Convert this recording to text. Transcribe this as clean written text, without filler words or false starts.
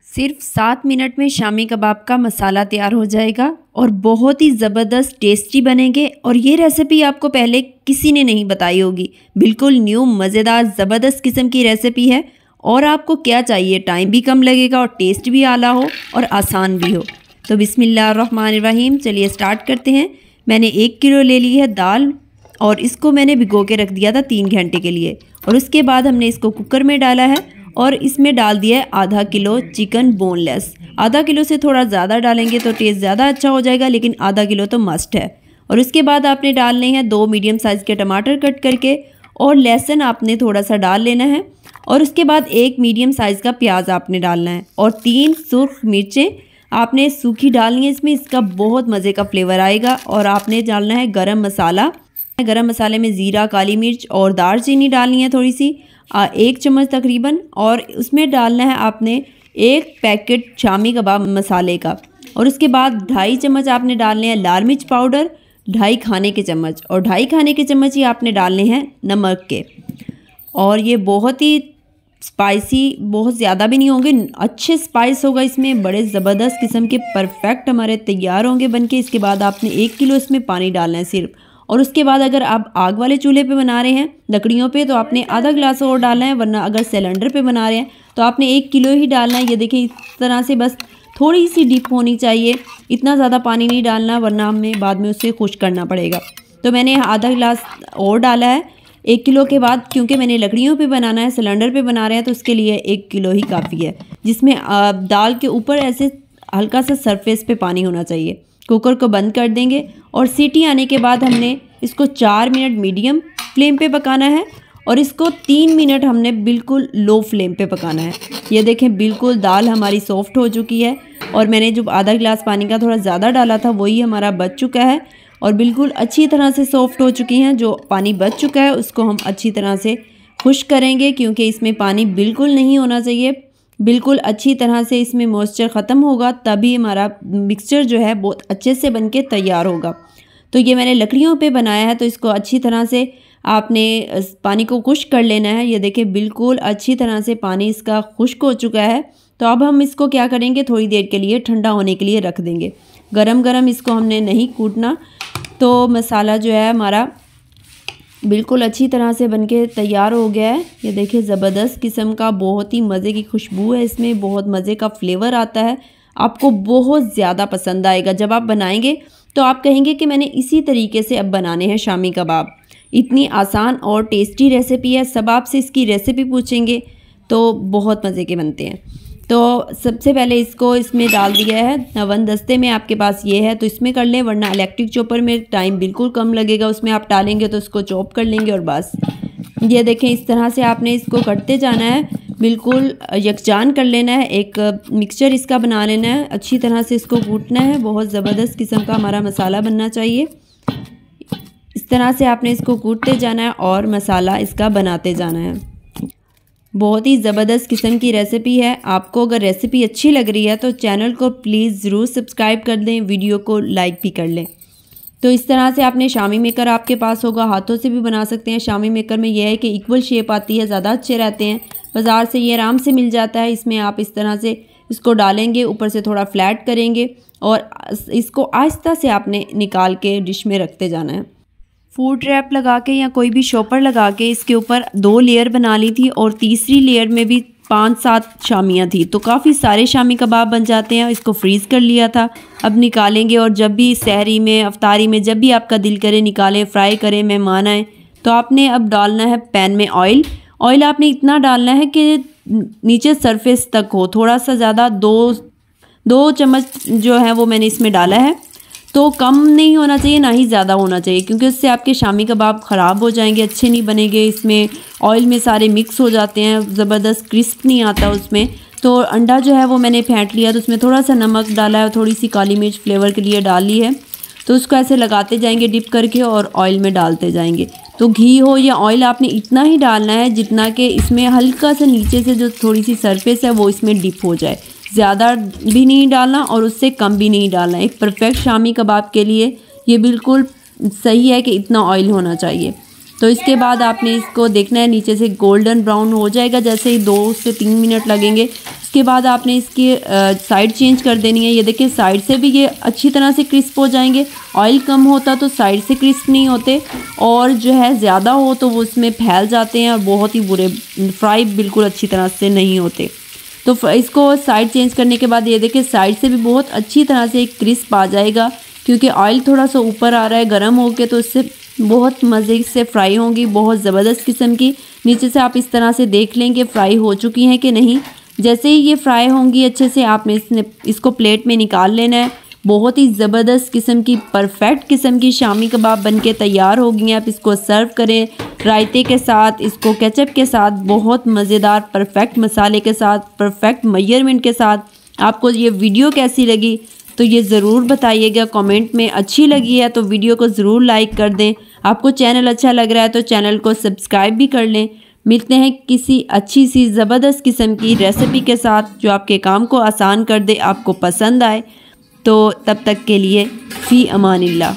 सिर्फ 7 मिनट में शामी कबाब का मसाला तैयार हो जाएगा और बहुत ही ज़बरदस्त टेस्टी बनेंगे। और ये रेसिपी आपको पहले किसी ने नहीं बताई होगी। बिल्कुल न्यू मज़ेदार ज़बरदस्त किस्म की रेसिपी है। और आपको क्या चाहिए, टाइम भी कम लगेगा और टेस्ट भी आला हो और आसान भी हो। तो बिस्मिल्लाहिर्रहमानिर्रहीम, चलिए स्टार्ट करते हैं। मैंने 1 किलो ले ली है दाल और इसको मैंने भिगो के रख दिया था 3 घंटे के लिए। और उसके बाद हमने इसको कुकर में डाला है और इसमें डाल दिया है आधा किलो चिकन बोनलेस। आधा किलो से थोड़ा ज़्यादा डालेंगे तो टेस्ट ज़्यादा अच्छा हो जाएगा, लेकिन आधा किलो तो मस्ट है। और उसके बाद आपने डालने हैं 2 मीडियम साइज़ के टमाटर कट करके, और लहसुन आपने थोड़ा सा डाल लेना है। और उसके बाद 1 मीडियम साइज़ का प्याज आपने डालना है और 3 सुर्ख मिर्चें आपने सूखी डालनी है इसमें, इसका बहुत मज़े का फ्लेवर आएगा। और आपने डालना है गरम मसाला। गरम मसाले में ज़ीरा, काली मिर्च और दालचीनी डालनी है थोड़ी सी, 1 चम्मच तकरीबन। और उसमें डालना है आपने 1 पैकेट शामी कबाब मसाले का। और उसके बाद 2.5 चम्मच आपने डालने हैं लाल मिर्च पाउडर, 2.5 खाने के चम्मच, और 2.5 खाने के चम्मच ही आपने डालने हैं नमक के। और ये बहुत ही स्पाइसी, बहुत ज़्यादा भी नहीं होंगे, अच्छे स्पाइस होगा इसमें, बड़े ज़बरदस्त किस्म के परफेक्ट हमारे तैयार होंगे बनके। इसके बाद आपने 1 किलो इसमें पानी डालना है सिर्फ। और उसके बाद अगर आप आग वाले चूल्हे पे बना रहे हैं, लकड़ियों पे, तो आपने आधा गिलास और डालना है, वरना अगर सिलेंडर पे बना रहे हैं तो आपने 1 किलो ही डालना है। ये देखिए इस तरह से बस थोड़ी सी डीप होनी चाहिए, इतना ज़्यादा पानी नहीं डालना, वरना हमें बाद में उसे खुश करना पड़ेगा। तो मैंने आधा गिलास और डाला है 1 किलो के बाद, क्योंकि मैंने लकड़ियों पे बनाना है, सिलेंडर पे बना रहे हैं तो उसके लिए 1 किलो ही काफ़ी है। जिसमें दाल के ऊपर ऐसे हल्का सा सरफेस पे पानी होना चाहिए। कुकर को बंद कर देंगे और सीटी आने के बाद हमने इसको 4 मिनट मीडियम फ्लेम पे पकाना है और इसको 3 मिनट हमने बिल्कुल लो फ्लेम पे पकाना है। ये देखें बिल्कुल दाल हमारी सॉफ्ट हो चुकी है और मैंने जो आधा गिलास पानी का थोड़ा ज़्यादा डाला था वही हमारा बच चुका है और बिल्कुल अच्छी तरह से सॉफ्ट हो चुकी हैं। जो पानी बच चुका है उसको हम अच्छी तरह से खुश्क करेंगे, क्योंकि इसमें पानी बिल्कुल नहीं होना चाहिए। बिल्कुल अच्छी तरह से इसमें मॉइस्चर ख़त्म होगा, तभी हमारा मिक्सचर जो है बहुत अच्छे से बनके तैयार होगा। तो ये मैंने लकड़ियों पे बनाया है, तो इसको अच्छी तरह से आपने पानी को खुश्क कर लेना है। ये देखिए बिल्कुल अच्छी तरह से पानी इसका खुश्क हो चुका है। तो अब हम इसको क्या करेंगे, थोड़ी देर के लिए ठंडा होने के लिए रख देंगे। गरम गरम इसको हमने नहीं कूटना। तो मसाला जो है हमारा बिल्कुल अच्छी तरह से बनके तैयार हो गया है। ये देखिए ज़बरदस्त किस्म का, बहुत ही मज़े की खुशबू है इसमें, बहुत मज़े का फ्लेवर आता है। आपको बहुत ज़्यादा पसंद आएगा जब आप बनाएंगे, तो आप कहेंगे कि मैंने इसी तरीके से अब बनाने हैं शामी कबाब। इतनी आसान और टेस्टी रेसिपी है, सब आपसे इसकी रेसिपी पूछेंगे तो बहुत मज़े के बनते हैं। तो सबसे पहले इसको इसमें डाल दिया है, नवन दस्ते में आपके पास ये है तो इसमें कर लें, वरना इलेक्ट्रिक चॉपर में टाइम बिल्कुल कम लगेगा, उसमें आप डालेंगे तो उसको चॉप कर लेंगे और बस। ये देखें इस तरह से आपने इसको करते जाना है, बिल्कुल यकजान कर लेना है, एक मिक्सचर इसका बना लेना है, अच्छी तरह से इसको कूटना है। बहुत ज़बरदस्त किस्म का हमारा मसाला बनना चाहिए। इस तरह से आपने इसको कूटते जाना है और मसाला इसका बनाते जाना है। बहुत ही ज़बरदस्त किस्म की रेसिपी है। आपको अगर रेसिपी अच्छी लग रही है तो चैनल को प्लीज़ ज़रूर सब्सक्राइब कर दें, वीडियो को लाइक भी कर लें। तो इस तरह से आपने शामी मेकर आपके पास होगा, हाथों से भी बना सकते हैं। शामी मेकर में यह है कि इक्वल शेप आती है, ज़्यादा अच्छे रहते हैं, बाज़ार से ये आराम से मिल जाता है। इसमें आप इस तरह से इसको डालेंगे, ऊपर से थोड़ा फ्लैट करेंगे और इसको आहिस्ता से आपने निकाल के डिश में रखते जाना है। फूड रैप लगा के या कोई भी शॉपर लगा के इसके ऊपर 2 लेयर बना ली थी और तीसरी लेयर में भी 5-7 शामियाँ थी, तो काफ़ी सारे शामी कबाब बन जाते हैं। इसको फ्रीज़ कर लिया था। अब निकालेंगे और जब भी सहरी में, अफ्तारी में, जब भी आपका दिल करे निकालें, फ्राई करें, मेहमान आए तो आपने अब डालना है पैन में ऑयल। ऑयल आपने इतना डालना है कि नीचे सरफेस तक हो, थोड़ा सा ज़्यादा, 2 चम्मच जो है वो मैंने इसमें डाला है। तो कम नहीं होना चाहिए ना ही ज़्यादा होना चाहिए, क्योंकि उससे आपके शामी कबाब ख़राब हो जाएंगे, अच्छे नहीं बनेंगे। इसमें ऑयल में सारे मिक्स हो जाते हैं, ज़बरदस्त क्रिस्प नहीं आता उसमें। तो अंडा जो है वो मैंने फेंट लिया, तो उसमें थोड़ा सा नमक डाला है, थोड़ी सी काली मिर्च फ्लेवर के लिए डाल ली है। तो उसको ऐसे लगाते जाएंगे डिप करके और ऑयल में डालते जाएंगे। तो घी हो या ऑयल आपने इतना ही डालना है जितना कि इसमें हल्का सा नीचे से जो थोड़ी सी सरफेस है वो इसमें डिप हो जाए। ज़्यादा भी नहीं डालना और उससे कम भी नहीं डालना। एक परफेक्ट शामी कबाब के लिए ये बिल्कुल सही है कि इतना ऑयल होना चाहिए। तो इसके बाद आपने इसको देखना है, नीचे से गोल्डन ब्राउन हो जाएगा, जैसे ही 2 से 3 मिनट लगेंगे। उसके बाद आपने इसकी साइड चेंज कर देनी है। ये देखिए साइड से भी ये अच्छी तरह से क्रिस्प हो जाएंगे। ऑयल कम होता तो साइड से क्रिस्प नहीं होते, और जो है ज़्यादा हो तो वो उसमें फैल जाते हैं और बहुत ही बुरे, फ्राई बिल्कुल अच्छी तरह से नहीं होते। तो इसको साइड चेंज करने के बाद ये देखिए साइड से भी बहुत अच्छी तरह से एक क्रिस्प आ जाएगा, क्योंकि ऑयल थोड़ा सा ऊपर आ रहा है गर्म होके, तो इससे बहुत मज़े से फ्राई होंगी, बहुत ज़बरदस्त किस्म की। नीचे से आप इस तरह से देख लें कि फ्राई हो चुकी हैं कि नहीं। जैसे ही ये फ्राई होंगी अच्छे से, आपने इसको प्लेट में निकाल लेना है। बहुत ही ज़बरदस्त किस्म की, परफेक्ट किस्म की शामी कबाब बनके तैयार हो गई हैं। आप इसको सर्व करें रायते के साथ, इसको केचप के साथ, बहुत मज़ेदार, परफेक्ट मसाले के साथ, परफेक्ट मेजरमेंट के साथ। आपको ये वीडियो कैसी लगी तो ये ज़रूर बताइएगा कमेंट में। अच्छी लगी है तो वीडियो को ज़रूर लाइक कर दें। आपको चैनल अच्छा लग रहा है तो चैनल को सब्सक्राइब भी कर लें। मिलते हैं किसी अच्छी सी ज़बरदस्त किस्म की रेसिपी के साथ जो आपके काम को आसान कर दे, आपको पसंद आए। तो तब तक के लिए फ़ी अमानिल्लाह।